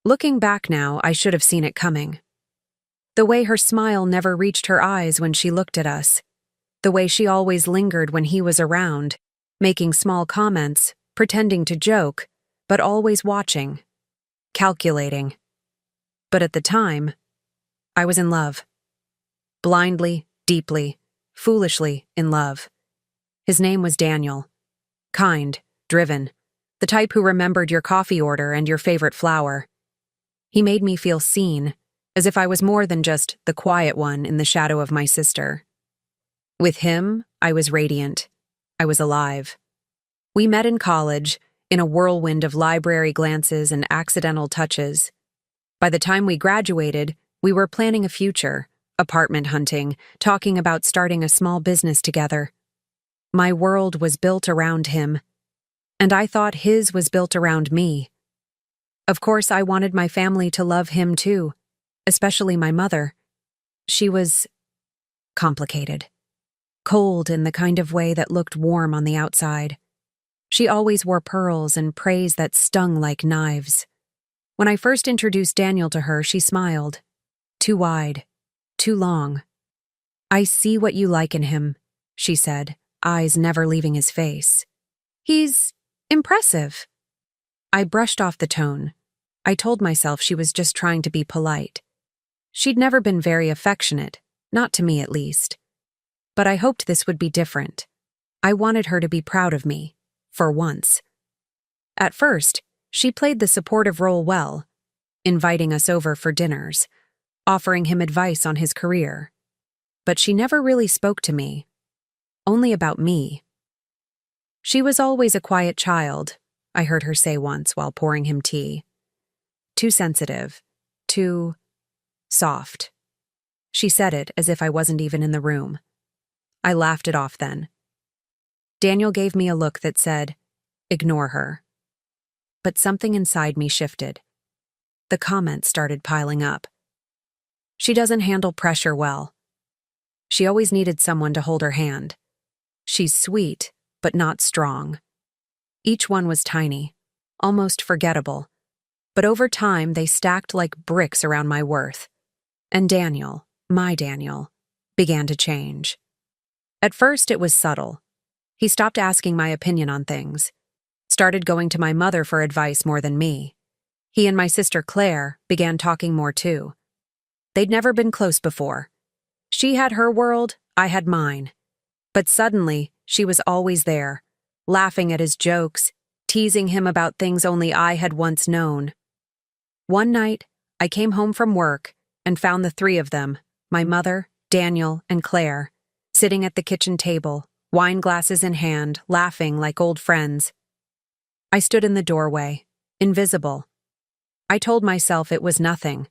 Looking back now, I should have seen it coming. The way her smile never reached her eyes when she looked at us. The way she always lingered when he was around, making small comments, pretending to joke, but always watching, calculating. But at the time, I was in love. Blindly, deeply, foolishly in love. His name was Daniel. Kind, driven, the type who remembered your coffee order and your favorite flower. He made me feel seen, as if I was more than just the quiet one in the shadow of my sister. With him, I was radiant. I was alive. We met in college, in a whirlwind of library glances and accidental touches. By the time we graduated, we were planning a future, apartment hunting, talking about starting a small business together. My world was built around him, and I thought his was built around me. Of course, I wanted my family to love him too, especially my mother. She was complicated. Cold in the kind of way that looked warm on the outside. She always wore pearls and praise that stung like knives. When I first introduced Daniel to her, she smiled. Too wide. Too long. "I see what you like in him," she said, eyes never leaving his face. "He's impressive." I brushed off the tone. I told myself she was just trying to be polite. She'd never been very affectionate, not to me at least. But I hoped this would be different. I wanted her to be proud of me, for once. At first, she played the supportive role well, inviting us over for dinners, offering him advice on his career. But she never really spoke to me, only about me. She was always a quiet child, I heard her say once while pouring him tea. Too sensitive, too soft. She said it as if I wasn't even in the room. I laughed it off then. Daniel gave me a look that said, "Ignore her." But something inside me shifted. The comments started piling up. "She doesn't handle pressure well. She always needed someone to hold her hand. She's sweet, but not strong." Each one was tiny, almost forgettable. But over time, they stacked like bricks around my worth. And Daniel, my Daniel, began to change. At first, it was subtle. He stopped asking my opinion on things, started going to my mother for advice more than me. He and my sister Claire began talking more too. They'd never been close before. She had her world, I had mine. But suddenly, she was always there, laughing at his jokes, teasing him about things only I had once known. One night, I came home from work and found the three of them, my mother, Daniel, and Claire, sitting at the kitchen table, wine glasses in hand, laughing like old friends. I stood in the doorway, invisible. I told myself it was nothing,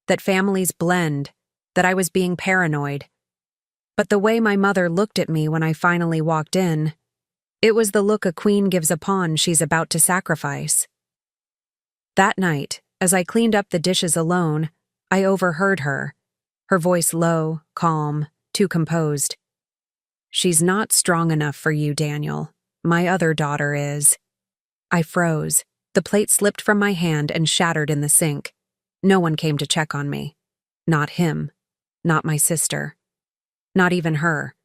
that families blend, that I was being paranoid. But the way my mother looked at me when I finally walked in, it was the look a queen gives a pawn she's about to sacrifice. That night, as I cleaned up the dishes alone, I overheard her, her voice low, calm, too composed. "She's not strong enough for you, Daniel. My other daughter is." I froze. The plate slipped from my hand and shattered in the sink. No one came to check on me. Not him. Not my sister. Not even her.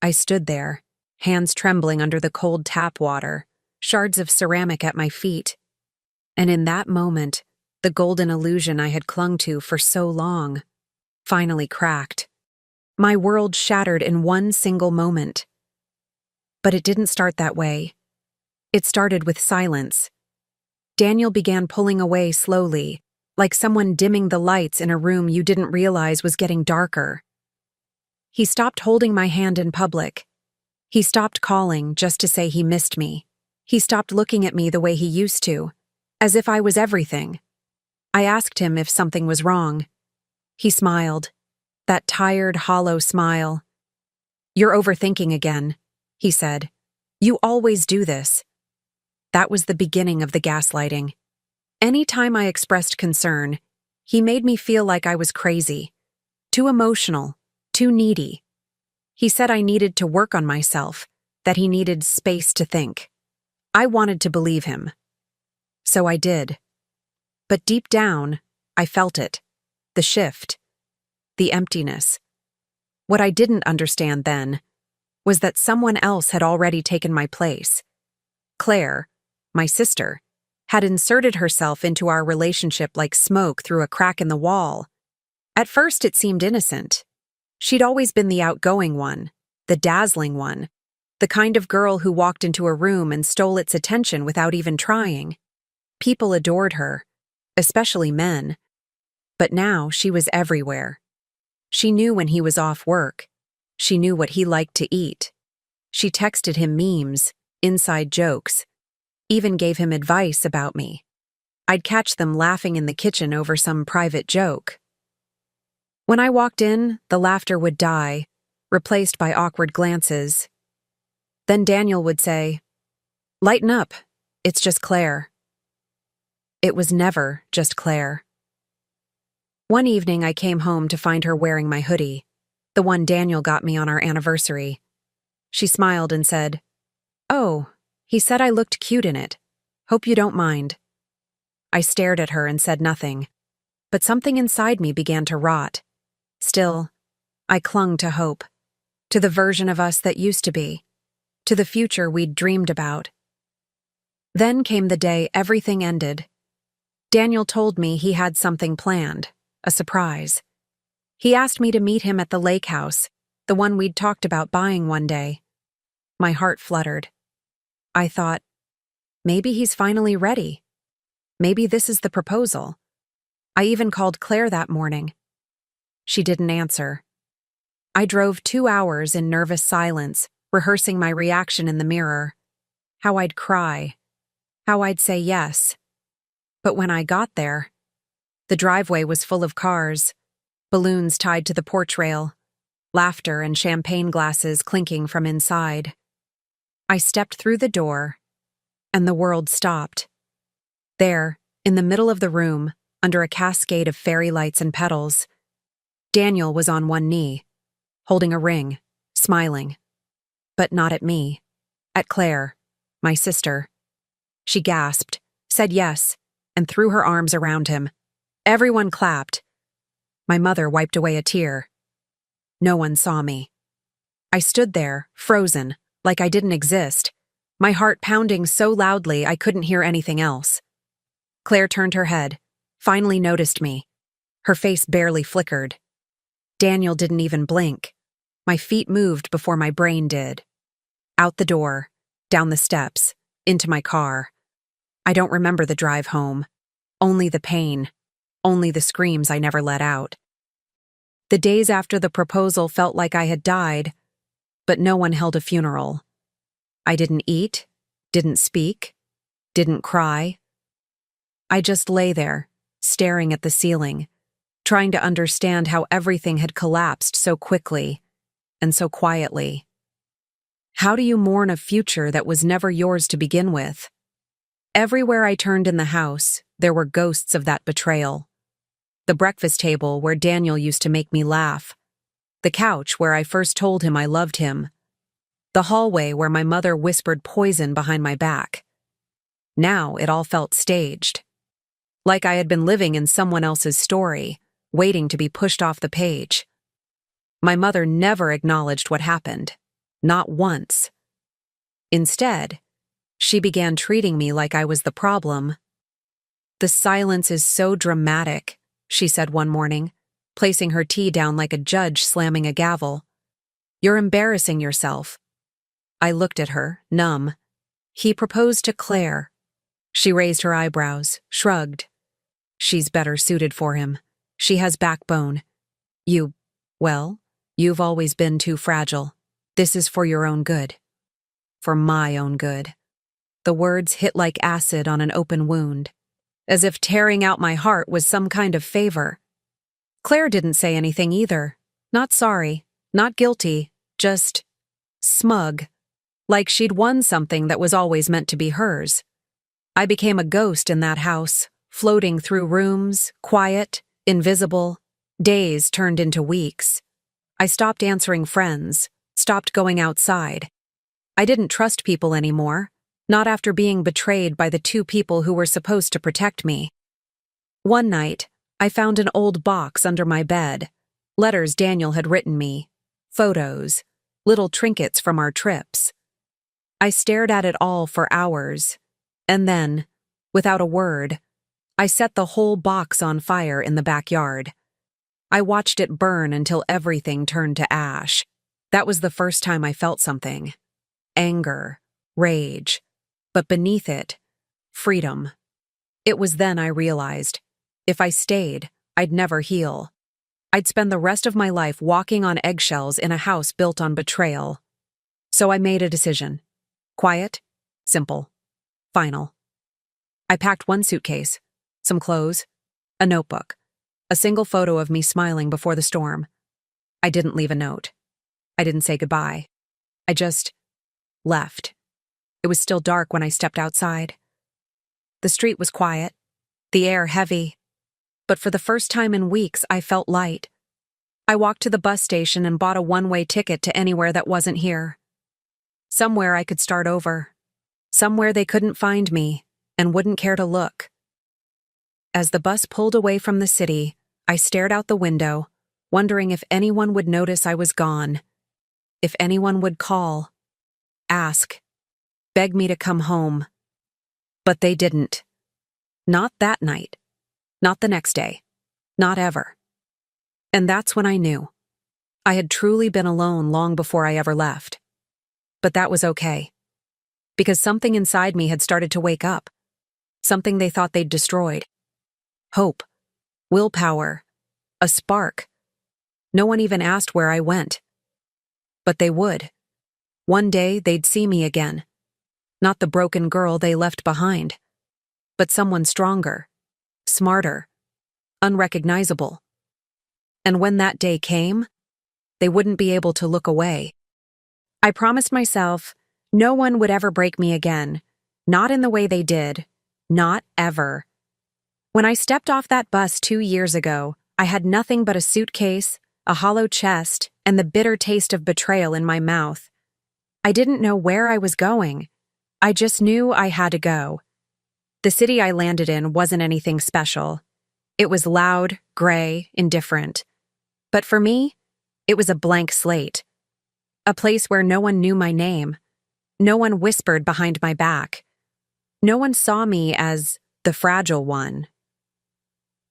I stood there, hands trembling under the cold tap water, shards of ceramic at my feet. And in that moment, the golden illusion I had clung to for so long finally cracked. My world shattered in one single moment. But it didn't start that way. It started with silence. Daniel began pulling away slowly, like someone dimming the lights in a room you didn't realize was getting darker. He stopped holding my hand in public. He stopped calling just to say he missed me. He stopped looking at me the way he used to, as if I was everything. I asked him if something was wrong. He smiled. That tired, hollow smile. "You're overthinking again," he said. "You always do this." That was the beginning of the gaslighting. Any time I expressed concern, he made me feel like I was crazy, too emotional, too needy. He said I needed to work on myself, that he needed space to think. I wanted to believe him. So I did. But deep down, I felt it. The shift. The emptiness. What I didn't understand then was that someone else had already taken my place. Claire, my sister, had inserted herself into our relationship like smoke through a crack in the wall. At first, it seemed innocent. She'd always been the outgoing one, the dazzling one, the kind of girl who walked into a room and stole its attention without even trying. People adored her, especially men. But now she was everywhere. She knew when he was off work. She knew what he liked to eat. She texted him memes, inside jokes, even gave him advice about me. I'd catch them laughing in the kitchen over some private joke. When I walked in, the laughter would die, replaced by awkward glances. Then Daniel would say, "Lighten up, it's just Claire." It was never just Claire. One evening I came home to find her wearing my hoodie, the one Daniel got me on our anniversary. She smiled and said, "Oh, he said I looked cute in it. Hope you don't mind." I stared at her and said nothing, but something inside me began to rot. Still, I clung to hope, to the version of us that used to be, to the future we'd dreamed about. Then came the day everything ended. Daniel told me he had something planned, a surprise. He asked me to meet him at the lake house, the one we'd talked about buying one day. My heart fluttered. I thought, maybe he's finally ready. Maybe this is the proposal. I even called Claire that morning. She didn't answer. I drove 2 hours in nervous silence, rehearsing my reaction in the mirror. How I'd cry. How I'd say yes. But when I got there, the driveway was full of cars, balloons tied to the porch rail, laughter and champagne glasses clinking from inside. I stepped through the door, and the world stopped. There, in the middle of the room, under a cascade of fairy lights and petals, Daniel was on one knee, holding a ring, smiling. But not at me. At Claire, my sister. She gasped, said yes, and threw her arms around him. Everyone clapped. My mother wiped away a tear. No one saw me. I stood there, frozen, like I didn't exist, my heart pounding so loudly I couldn't hear anything else. Claire turned her head, finally noticed me. Her face barely flickered. Daniel didn't even blink. My feet moved before my brain did. Out the door, down the steps, into my car. I don't remember the drive home. Only the pain. Only the screams I never let out. The days after the proposal felt like I had died, but no one held a funeral. I didn't eat, didn't speak, didn't cry. I just lay there, staring at the ceiling, trying to understand how everything had collapsed so quickly and so quietly. How do you mourn a future that was never yours to begin with? Everywhere I turned in the house, there were ghosts of that betrayal. The breakfast table where Daniel used to make me laugh. The couch where I first told him I loved him. The hallway where my mother whispered poison behind my back. Now it all felt staged. Like I had been living in someone else's story, waiting to be pushed off the page. My mother never acknowledged what happened. Not once. Instead, she began treating me like I was the problem. "The silence is so dramatic," she said one morning, placing her tea down like a judge slamming a gavel. "You're embarrassing yourself." I looked at her, numb. He proposed to Claire. She raised her eyebrows, shrugged. "She's better suited for him. She has backbone. You've always been too fragile. This is for your own good. For my own good." The words hit like acid on an open wound, as if tearing out my heart was some kind of favor. Claire didn't say anything either. Not sorry, not guilty, just smug, like she'd won something that was always meant to be hers. I became a ghost in that house, floating through rooms, quiet, invisible. Days turned into weeks. I stopped answering friends, stopped going outside. I didn't trust people anymore, not after being betrayed by the two people who were supposed to protect me. One night, I found an old box under my bed, letters Daniel had written me, photos, little trinkets from our trips. I stared at it all for hours, and then, without a word, I set the whole box on fire in the backyard. I watched it burn until everything turned to ash. That was the first time I felt something. Anger, rage, but beneath it, freedom. It was then I realized, if I stayed, I'd never heal. I'd spend the rest of my life walking on eggshells in a house built on betrayal. So I made a decision. Quiet, simple, final. I packed one suitcase, some clothes, a notebook, a single photo of me smiling before the storm. I didn't leave a note. I didn't say goodbye. I just left. It was still dark when I stepped outside. The street was quiet, the air heavy, but for the first time in weeks, I felt light. I walked to the bus station and bought a one-way ticket to anywhere that wasn't here. Somewhere I could start over. Somewhere they couldn't find me and wouldn't care to look. As the bus pulled away from the city, I stared out the window, wondering if anyone would notice I was gone, if anyone would call, ask, beg me to come home. But they didn't. Not that night. Not the next day. Not ever. And that's when I knew. I had truly been alone long before I ever left. But that was okay. Because something inside me had started to wake up. Something they thought they'd destroyed. Hope. Willpower. A spark. No one even asked where I went. But they would. One day they'd see me again. Not the broken girl they left behind. But someone stronger. Smarter. Unrecognizable. And when that day came, they wouldn't be able to look away. I promised myself no one would ever break me again. Not in the way they did. Not ever. When I stepped off that bus 2 years ago, I had nothing but a suitcase, a hollow chest, and the bitter taste of betrayal in my mouth. I didn't know where I was going. I just knew I had to go. The city I landed in wasn't anything special. It was loud, gray, indifferent. But for me, it was a blank slate. A place where no one knew my name. No one whispered behind my back. No one saw me as the fragile one.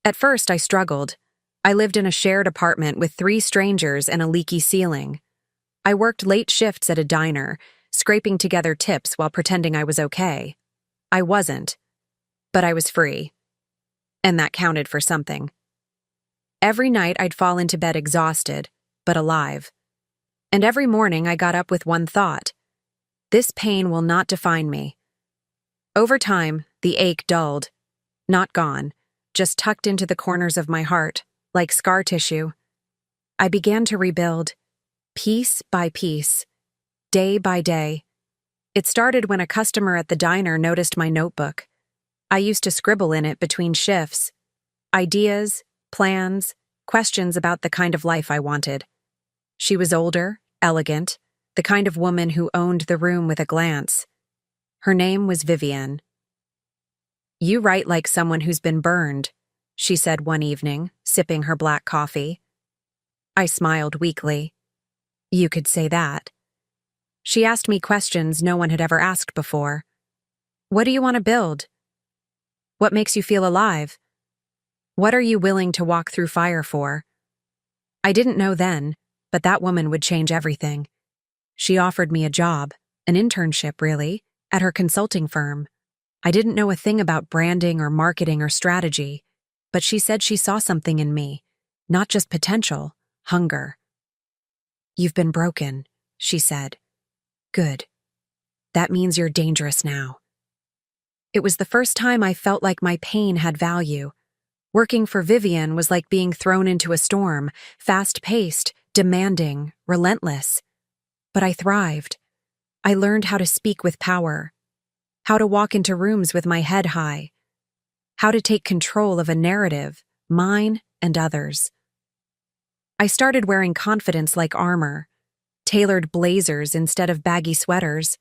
At first, I struggled. I lived in a shared apartment with 3 strangers and a leaky ceiling. I worked late shifts at a diner, scraping together tips while pretending I was okay. I wasn't. But I was free. And that counted for something. Every night I'd fall into bed exhausted, but alive. And every morning I got up with one thought. This pain will not define me. Over time, the ache dulled. Not gone, just tucked into the corners of my heart, like scar tissue. I began to rebuild, piece by piece, day by day. It started when a customer at the diner noticed my notebook. I used to scribble in it between shifts. Ideas, plans, questions about the kind of life I wanted. She was older, elegant, the kind of woman who owned the room with a glance. Her name was Vivienne. "You write like someone who's been burned," she said one evening, sipping her black coffee. I smiled weakly. You could say that. She asked me questions no one had ever asked before. What do you want to build? What makes you feel alive? What are you willing to walk through fire for? I didn't know then, but that woman would change everything. She offered me a job, an internship really, at her consulting firm. I didn't know a thing about branding or marketing or strategy, but she said she saw something in me, not just potential, hunger. You've been broken, she said. Good. That means you're dangerous now. It was the first time I felt like my pain had value. Working for Vivienne was like being thrown into a storm, fast-paced, demanding, relentless. But I thrived. I learned how to speak with power, how to walk into rooms with my head high, how to take control of a narrative, mine and others. I started wearing confidence like armor, tailored blazers instead of baggy sweaters,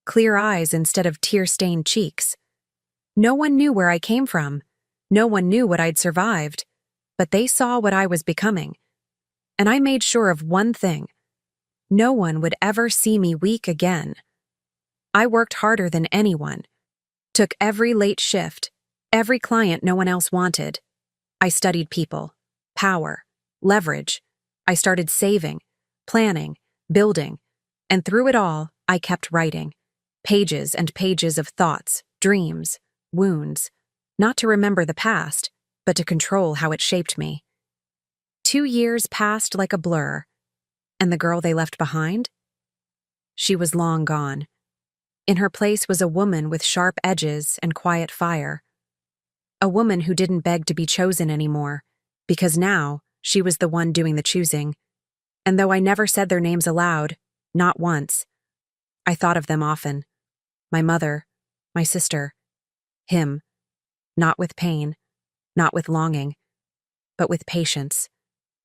clear eyes instead of tear-stained cheeks. No one knew where I came from. No one knew what I'd survived, but they saw what I was becoming. And I made sure of one thing: no one would ever see me weak again. I worked harder than anyone, took every late shift, every client no one else wanted. I studied people, power, leverage. I started saving, planning, building, and through it all, I kept writing. Pages and pages of thoughts, dreams, wounds, not to remember the past, but to control how it shaped me. 2 years passed like a blur, and the girl they left behind? She was long gone. In her place was a woman with sharp edges and quiet fire. A woman who didn't beg to be chosen anymore, because now she was the one doing the choosing. And though I never said their names aloud, not once, I thought of them often. My mother, my sister, him, not with pain, not with longing, but with patience,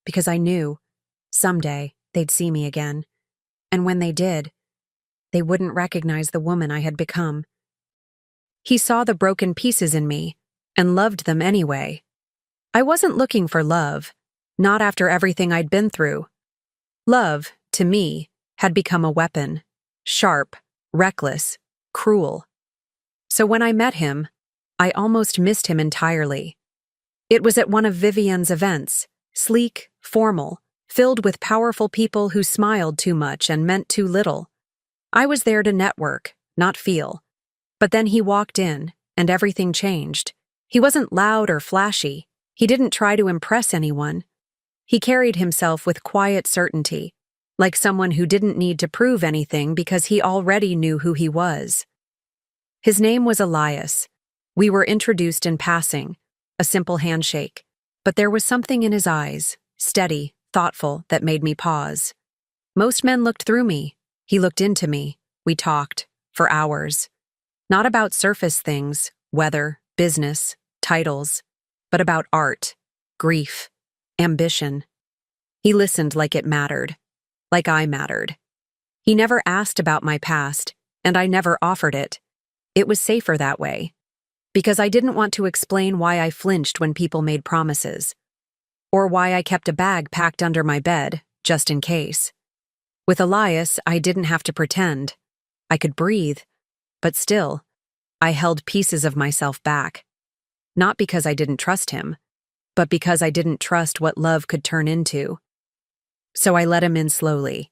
because I knew someday they'd see me again, and when they did, they wouldn't recognize the woman I had become. He saw the broken pieces in me and loved them anyway. I wasn't looking for love, not after everything I'd been through. Love, to me, had become a weapon, sharp, reckless, cruel. So when I met him, I almost missed him entirely. It was at one of Vivian's events, sleek, formal, filled with powerful people who smiled too much and meant too little. I was there to network, not feel. But then he walked in, and everything changed. He wasn't loud or flashy. He didn't try to impress anyone. He carried himself with quiet certainty, like someone who didn't need to prove anything because he already knew who he was. His name was Elias. We were introduced in passing, a simple handshake, but there was something in his eyes, steady, thoughtful, that made me pause. Most men looked through me. He looked into me. We talked, for hours. Not about surface things, weather, business, titles, but about art, grief, ambition. He listened like it mattered, like I mattered. He never asked about my past, and I never offered it. It was safer that way, because I didn't want to explain why I flinched when people made promises, or why I kept a bag packed under my bed, just in case. With Elias, I didn't have to pretend. I could breathe, but still, I held pieces of myself back. Not because I didn't trust him, but because I didn't trust what love could turn into. So I let him in slowly.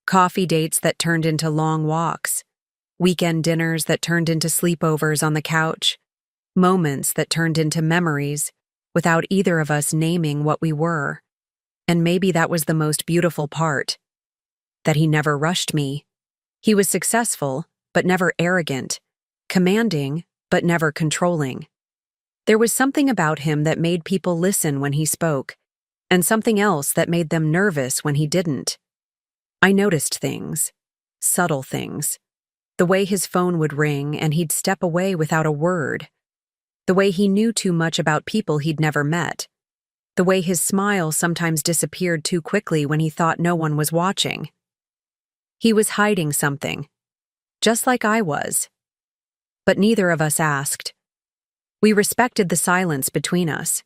Coffee dates that turned into long walks, weekend dinners that turned into sleepovers on the couch, moments that turned into memories without either of us naming what we were. And maybe that was the most beautiful part, that he never rushed me. He was successful, but never arrogant, commanding, but never controlling. There was something about him that made people listen when he spoke, and something else that made them nervous when he didn't. I noticed things, subtle things. The way his phone would ring and he'd step away without a word. The way he knew too much about people he'd never met. The way his smile sometimes disappeared too quickly when he thought no one was watching. He was hiding something, just like I was. But neither of us asked. We respected the silence between us,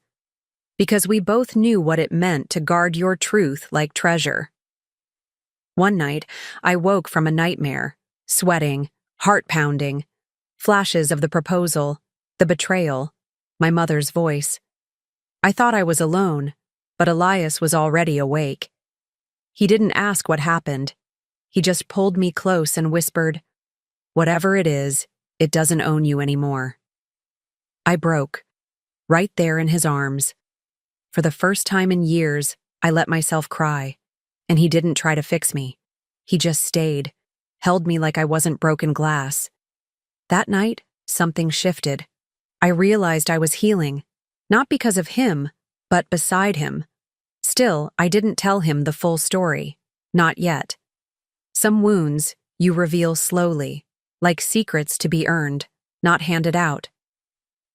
because we both knew what it meant to guard your truth like treasure. One night, I woke from a nightmare, sweating, heart pounding, flashes of the proposal, the betrayal, my mother's voice. I thought I was alone, but Elias was already awake. He didn't ask what happened. He just pulled me close and whispered, "Whatever it is, it doesn't own you anymore." I broke, right there in his arms. For the first time in years, I let myself cry, and he didn't try to fix me. He just stayed, held me like I wasn't broken glass. That night, something shifted. I realized I was healing, not because of him, but beside him. Still, I didn't tell him the full story, not yet. Some wounds you reveal slowly, like secrets to be earned, not handed out.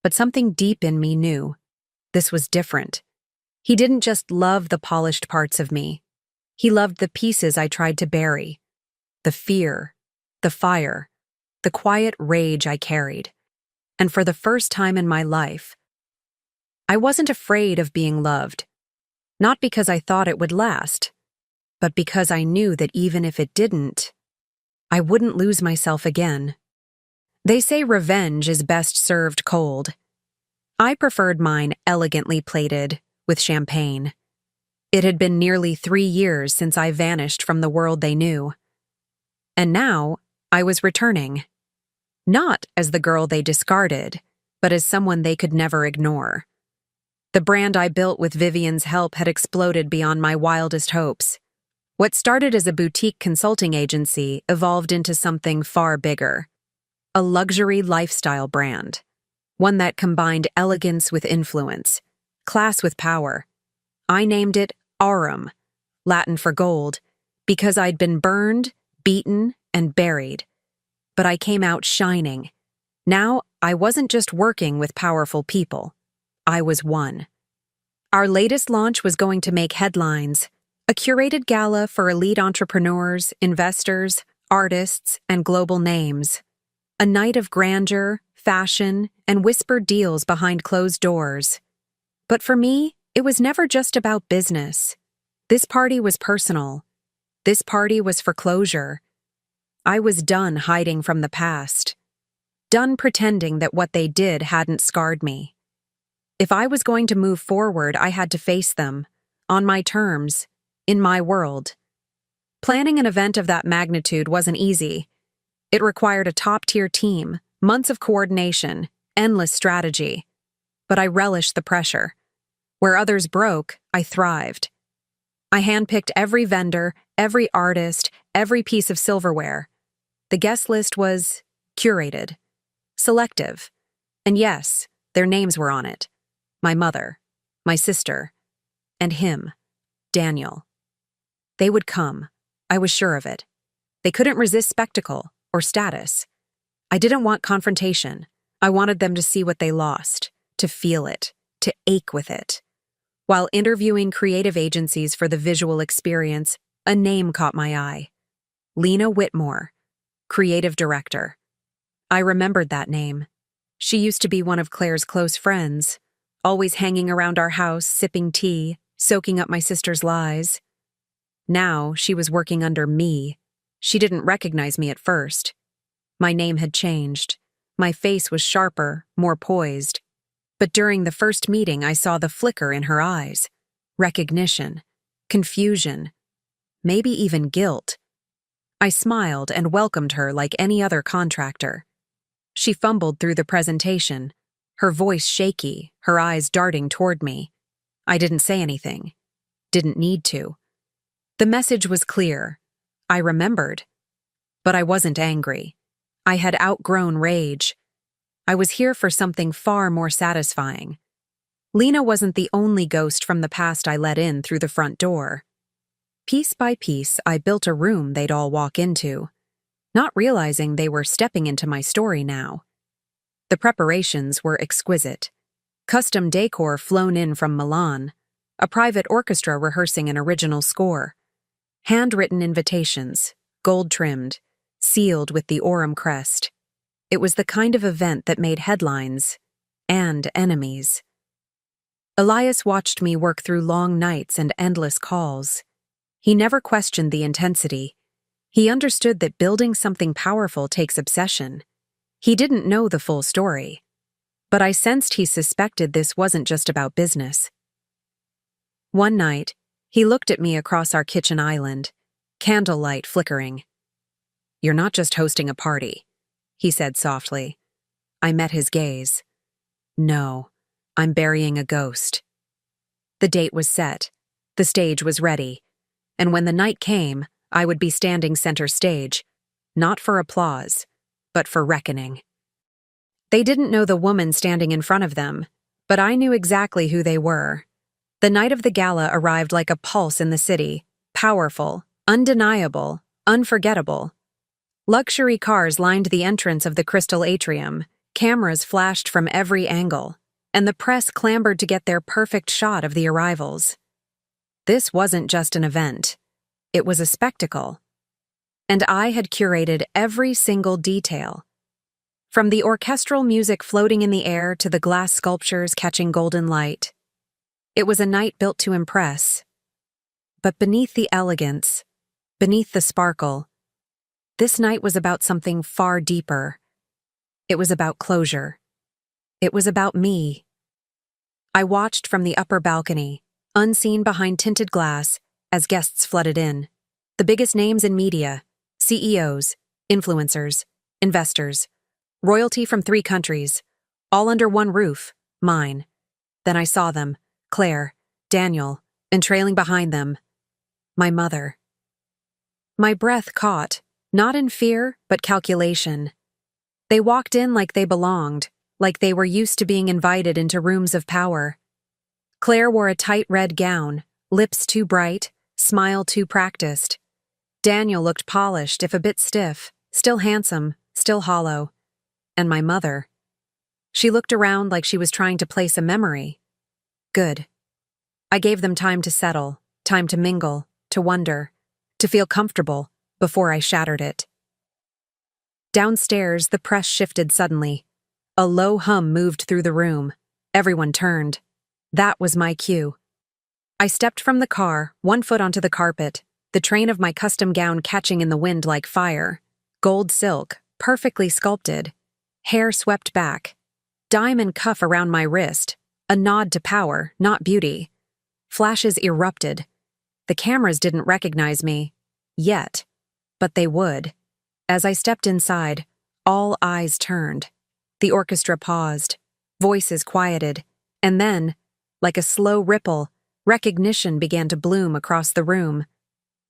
But something deep in me knew this was different. He didn't just love the polished parts of me. He loved the pieces I tried to bury, the fear, the fire, the quiet rage I carried. And for the first time in my life, I wasn't afraid of being loved, not because I thought it would last, but because I knew that even if it didn't, I wouldn't lose myself again. They say revenge is best served cold. I preferred mine elegantly plated, with champagne. It had been nearly 3 years since I vanished from the world they knew. And now, I was returning. Not as the girl they discarded, but as someone they could never ignore. The brand I built with Vivian's help had exploded beyond my wildest hopes. What started as a boutique consulting agency evolved into something far bigger. A luxury lifestyle brand. One that combined elegance with influence, class with power. I named it Aurum, Latin for gold, because I'd been burned, beaten, and buried. But I came out shining. Now, I wasn't just working with powerful people. I was one. Our latest launch was going to make headlines. A curated gala for elite entrepreneurs, investors, artists, and global names. A night of grandeur, fashion, and whispered deals behind closed doors. But for me, it was never just about business. This party was personal. This party was for closure. I was done hiding from the past. Done pretending that what they did hadn't scarred me. If I was going to move forward, I had to face them, on my terms, in my world. Planning an event of that magnitude wasn't easy. It required a top-tier team, months of coordination, endless strategy. But I relished the pressure. Where others broke, I thrived. I handpicked every vendor, every artist, every piece of silverware. The guest list was curated, selective. And yes, their names were on it. My mother, my sister, and him, Daniel. They would come. I was sure of it. They couldn't resist spectacle or status. I didn't want confrontation. I wanted them to see what they lost, to feel it, to ache with it. While interviewing creative agencies for the visual experience, a name caught my eye. Lena Whitmore, creative director. I remembered that name. She used to be one of Claire's close friends, always hanging around our house, sipping tea, soaking up my sister's lies. Now, she was working under me. She didn't recognize me at first. My name had changed. My face was sharper, more poised. But during the first meeting, I saw the flicker in her eyes. Recognition, confusion, maybe even guilt. I smiled and welcomed her like any other contractor. She fumbled through the presentation, her voice shaky, her eyes darting toward me. I didn't say anything. Didn't need to. The message was clear. I remembered. But I wasn't angry. I had outgrown rage. I was here for something far more satisfying. Lena wasn't the only ghost from the past I let in through the front door. Piece by piece, I built a room they'd all walk into, not realizing they were stepping into my story now. The preparations were exquisite. Custom decor flown in from Milan, a private orchestra rehearsing an original score. Handwritten invitations, gold-trimmed, sealed with the Aurum crest. It was the kind of event that made headlines and enemies. Elias watched me work through long nights and endless calls. He never questioned the intensity. He understood that building something powerful takes obsession. He didn't know the full story, but I sensed he suspected this wasn't just about business. One night, he looked at me across our kitchen island, candlelight flickering. "You're not just hosting a party," he said softly. I met his gaze. "No, I'm burying a ghost." The date was set. The stage was ready. And when the night came, I would be standing center stage, not for applause, but for reckoning. They didn't know the woman standing in front of them, but I knew exactly who they were. The night of the gala arrived like a pulse in the city, powerful, undeniable, unforgettable. Luxury cars lined the entrance of the Crystal Atrium, cameras flashed from every angle, and the press clambered to get their perfect shot of the arrivals. This wasn't just an event. It was a spectacle. And I had curated every single detail. From the orchestral music floating in the air to the glass sculptures catching golden light. It was a night built to impress. But beneath the elegance, beneath the sparkle, this night was about something far deeper. It was about closure. It was about me. I watched from the upper balcony, unseen behind tinted glass, as guests flooded in. The biggest names in media, CEOs, influencers, investors, royalty from 3 countries, all under one roof, mine. Then I saw them, Claire, Daniel, and trailing behind them, my mother. My breath caught, not in fear, but calculation. They walked in like they belonged, like they were used to being invited into rooms of power. Claire wore a tight red gown, lips too bright, smile too practiced. Daniel looked polished, if a bit stiff, still handsome, still hollow. And my mother. She looked around like she was trying to place a memory. Good. I gave them time to settle, time to mingle, to wonder, to feel comfortable, before I shattered it. Downstairs, the press shifted suddenly. A low hum moved through the room. Everyone turned. That was my cue. I stepped from the car, one foot onto the carpet, the train of my custom gown catching in the wind like fire. Gold silk, perfectly sculpted. Hair swept back. Diamond cuff around my wrist. A nod to power, not beauty. Flashes erupted. The cameras didn't recognize me. Yet. But they would. As I stepped inside, all eyes turned. The orchestra paused. Voices quieted. And then, like a slow ripple, recognition began to bloom across the room.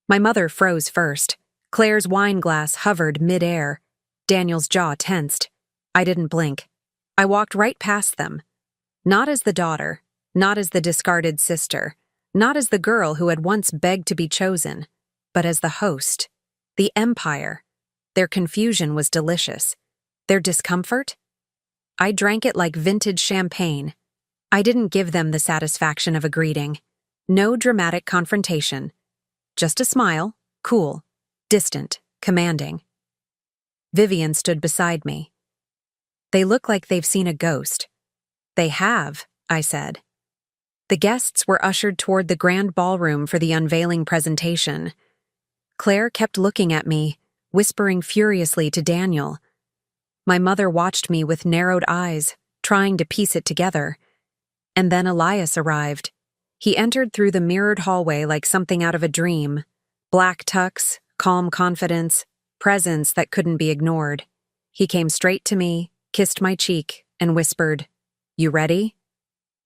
My mother froze first. Claire's wine glass hovered mid-air. Daniel's jaw tensed. I didn't blink. I walked right past them. Not as the daughter, not as the discarded sister, not as the girl who had once begged to be chosen, but as the host, the empire. Their confusion was delicious. Their discomfort? I drank it like vintage champagne. I didn't give them the satisfaction of a greeting. No dramatic confrontation. Just a smile, cool, distant, commanding. Vivian stood beside me. They look like they've seen a ghost. They have, I said. The guests were ushered toward the grand ballroom for the unveiling presentation. Claire kept looking at me, whispering furiously to Daniel. My mother watched me with narrowed eyes, trying to piece it together. And then Elias arrived. He entered through the mirrored hallway like something out of a dream. Black tux, calm confidence, presence that couldn't be ignored. He came straight to me, kissed my cheek, and whispered, "You ready?"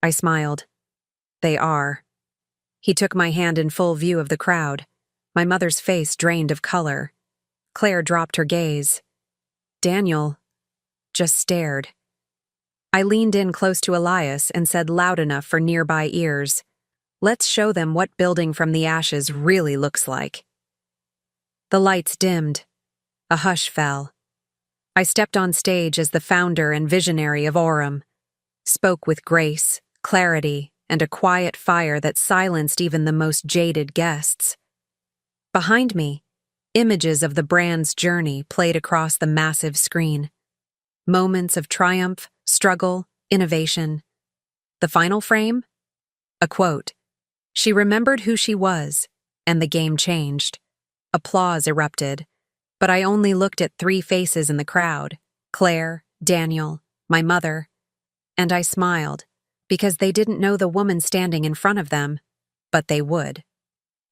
I smiled. "They are." He took my hand in full view of the crowd. My mother's face drained of color. Claire dropped her gaze. Daniel just stared. I leaned in close to Elias and said loud enough for nearby ears, "Let's show them what building from the ashes really looks like." The lights dimmed. A hush fell. I stepped on stage as the founder and visionary of Aurum, spoke with grace, clarity, and a quiet fire that silenced even the most jaded guests. Behind me, images of the brand's journey played across the massive screen. Moments of triumph, struggle, innovation. The final frame? A quote. She remembered who she was, and the game changed. Applause erupted. But I only looked at 3 faces in the crowd, Claire, Daniel, my mother, and I smiled, because they didn't know the woman standing in front of them, but they would.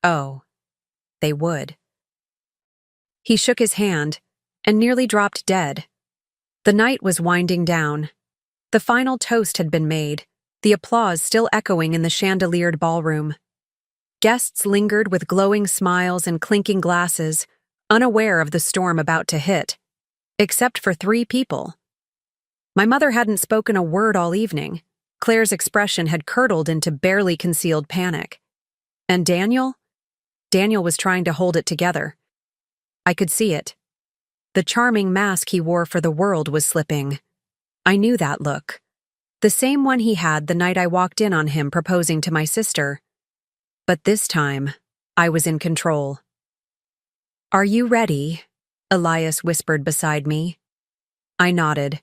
Oh, they would. He shook his hand and nearly dropped dead. The night was winding down. The final toast had been made, the applause still echoing in the chandeliered ballroom. Guests lingered with glowing smiles and clinking glasses, unaware of the storm about to hit, except for 3 people. My mother hadn't spoken a word all evening. Claire's expression had curdled into barely concealed panic. And Daniel? Daniel was trying to hold it together. I could see it. The charming mask he wore for the world was slipping. I knew that look. The same one he had the night I walked in on him proposing to my sister. But this time, I was in control. "Are you ready?" Elias whispered beside me. I nodded.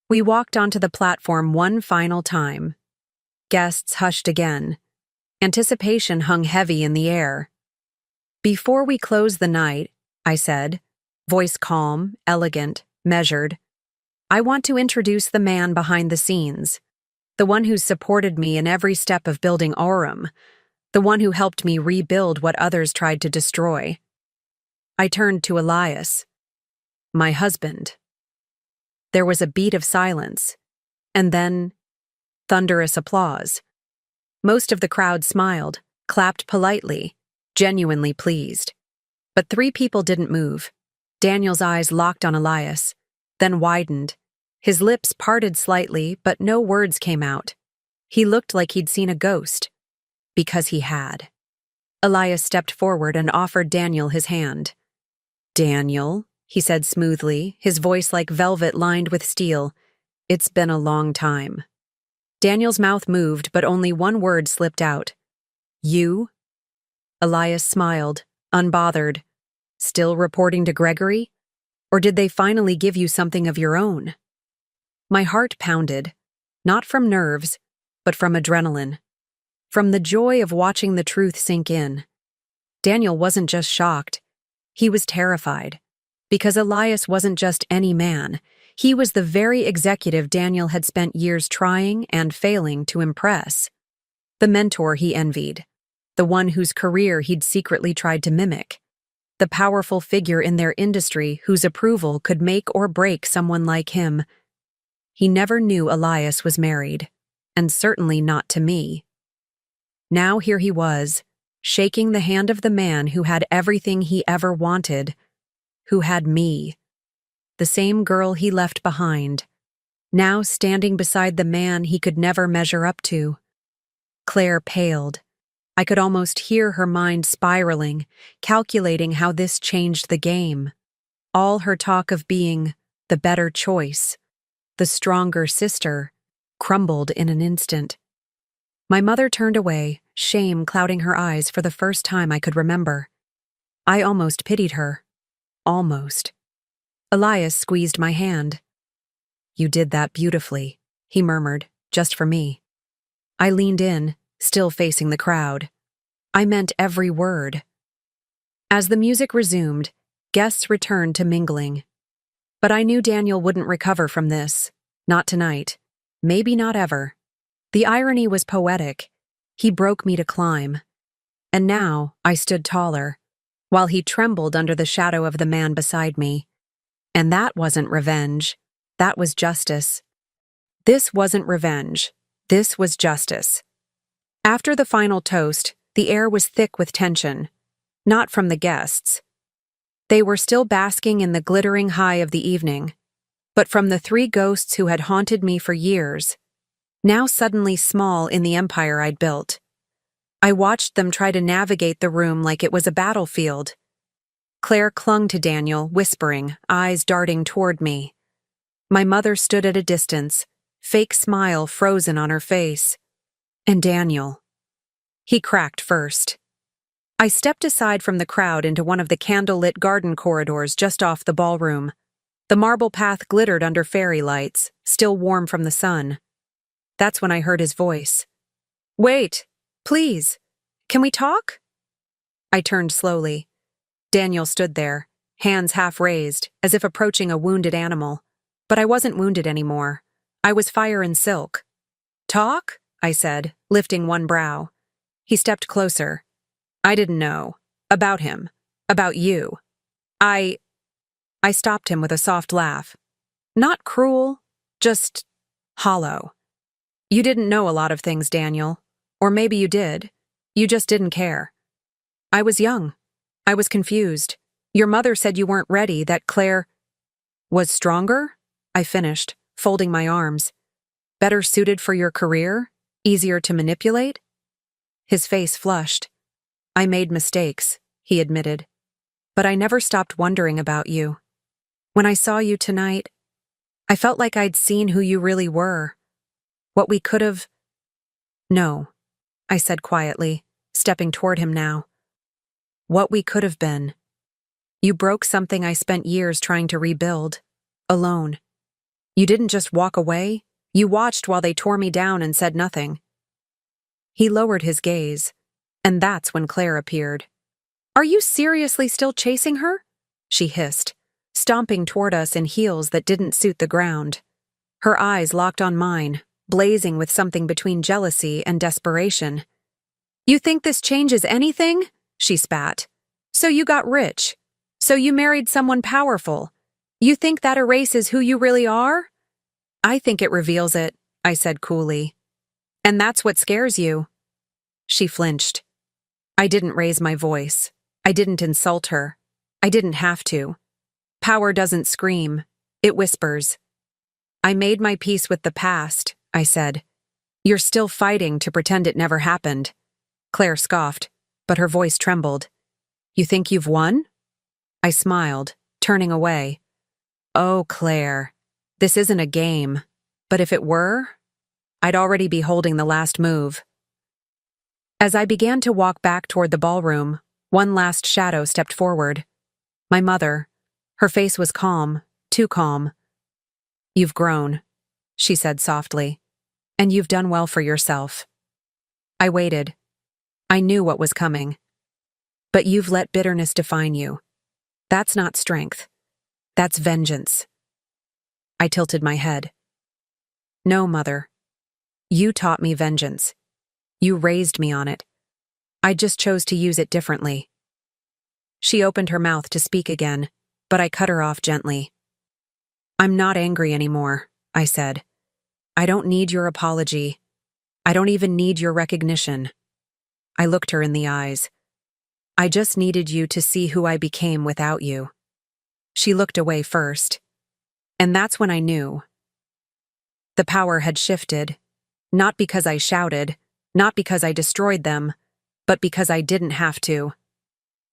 We walked onto the platform one final time. Guests hushed again. Anticipation hung heavy in the air. Before we close the night, I said, voice calm, elegant, measured, I want to introduce the man behind the scenes, the one who's supported me in every step of building Aurum, the one who helped me rebuild what others tried to destroy. I turned to Elias. My husband. There was a beat of silence, and then thunderous applause. Most of the crowd smiled, clapped politely, genuinely pleased. But 3 people didn't move. Daniel's eyes locked on Elias, then widened. His lips parted slightly, but no words came out. He looked like he'd seen a ghost. Because he had. Elias stepped forward and offered Daniel his hand. Daniel, he said smoothly, his voice like velvet lined with steel, it's been a long time. Daniel's mouth moved, but only one word slipped out. You? Elias smiled, unbothered. Still reporting to Gregory? Or did they finally give you something of your own? My heart pounded, not from nerves, but from adrenaline. From the joy of watching the truth sink in. Daniel wasn't just shocked. He was terrified. Because Elias wasn't just any man. He was the very executive Daniel had spent years trying and failing to impress. The mentor he envied. The one whose career he'd secretly tried to mimic. The powerful figure in their industry whose approval could make or break someone like him. He never knew Elias was married, and certainly not to me. Now here he was, shaking the hand of the man who had everything he ever wanted, who had me. The same girl he left behind, now standing beside the man he could never measure up to. Claire paled. I could almost hear her mind spiraling, calculating how this changed the game. All her talk of being the better choice, the stronger sister, crumbled in an instant. My mother turned away, shame clouding her eyes for the first time I could remember. I almost pitied her. Almost. Elias squeezed my hand. You did that beautifully, he murmured, just for me. I leaned in, still facing the crowd. I meant every word. As the music resumed, guests returned to mingling. But I knew Daniel wouldn't recover from this. Not tonight. Maybe not ever. The irony was poetic. He broke me to climb. And now I stood taller, while he trembled under the shadow of the man beside me. And that wasn't revenge. That was justice. This wasn't revenge. This was justice. After the final toast, the air was thick with tension. Not from the guests. They were still basking in the glittering high of the evening. But from the 3 ghosts who had haunted me for years, now suddenly small in the empire I'd built. I watched them try to navigate the room like it was a battlefield. Claire clung to Daniel, whispering, eyes darting toward me. My mother stood at a distance, fake smile frozen on her face. And Daniel. He cracked first. I stepped aside from the crowd into one of the candlelit garden corridors just off the ballroom. The marble path glittered under fairy lights, still warm from the sun. That's when I heard his voice. Wait, please, can we talk? I turned slowly. Daniel stood there, hands half raised, as if approaching a wounded animal. But I wasn't wounded anymore. I was fire and silk. Talk? I said, lifting one brow. He stepped closer. I didn't know. About him. About you. I stopped him with a soft laugh. Not cruel, just hollow. You didn't know a lot of things, Daniel. Or maybe you did. You just didn't care. I was young. I was confused. Your mother said you weren't ready, that Claire was stronger? I finished, folding my arms. Better suited for your career? Easier to manipulate? His face flushed. I made mistakes, he admitted. But I never stopped wondering about you. When I saw you tonight, I felt like I'd seen who you really were. What we could have... No, I said quietly, stepping toward him now. What we could have been. You broke something I spent years trying to rebuild. Alone. You didn't just walk away. You watched while they tore me down and said nothing. He lowered his gaze, and that's when Claire appeared. Are you seriously still chasing her? She hissed, stomping toward us in heels that didn't suit the ground. Her eyes locked on mine, blazing with something between jealousy and desperation. You think this changes anything? She spat. So you got rich. So you married someone powerful. You think that erases who you really are? I think it reveals it, I said coolly. And that's what scares you. She flinched. I didn't raise my voice. I didn't insult her. I didn't have to. Power doesn't scream. It whispers. I made my peace with the past, I said. You're still fighting to pretend it never happened. Claire scoffed, but her voice trembled. You think you've won? I smiled, turning away. Oh, Claire, this isn't a game. But if it were, I'd already be holding the last move. As I began to walk back toward the ballroom, one last shadow stepped forward. My mother. Her face was calm, too calm. You've grown, she said softly, and you've done well for yourself. I waited. I knew what was coming. But you've let bitterness define you. That's not strength. That's vengeance. I tilted my head. No, Mother. You taught me vengeance. You raised me on it. I just chose to use it differently. She opened her mouth to speak again, but I cut her off gently. I'm not angry anymore, I said. I don't need your apology. I don't even need your recognition. I looked her in the eyes. I just needed you to see who I became without you. She looked away first. And that's when I knew. The power had shifted, not because I shouted, not because I destroyed them, but because I didn't have to.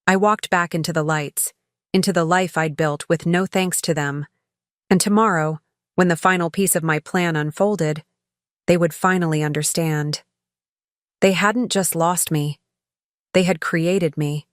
I walked back into the lights, into the life I'd built with no thanks to them. And tomorrow, when the final piece of my plan unfolded, they would finally understand. They hadn't just lost me. They had created me.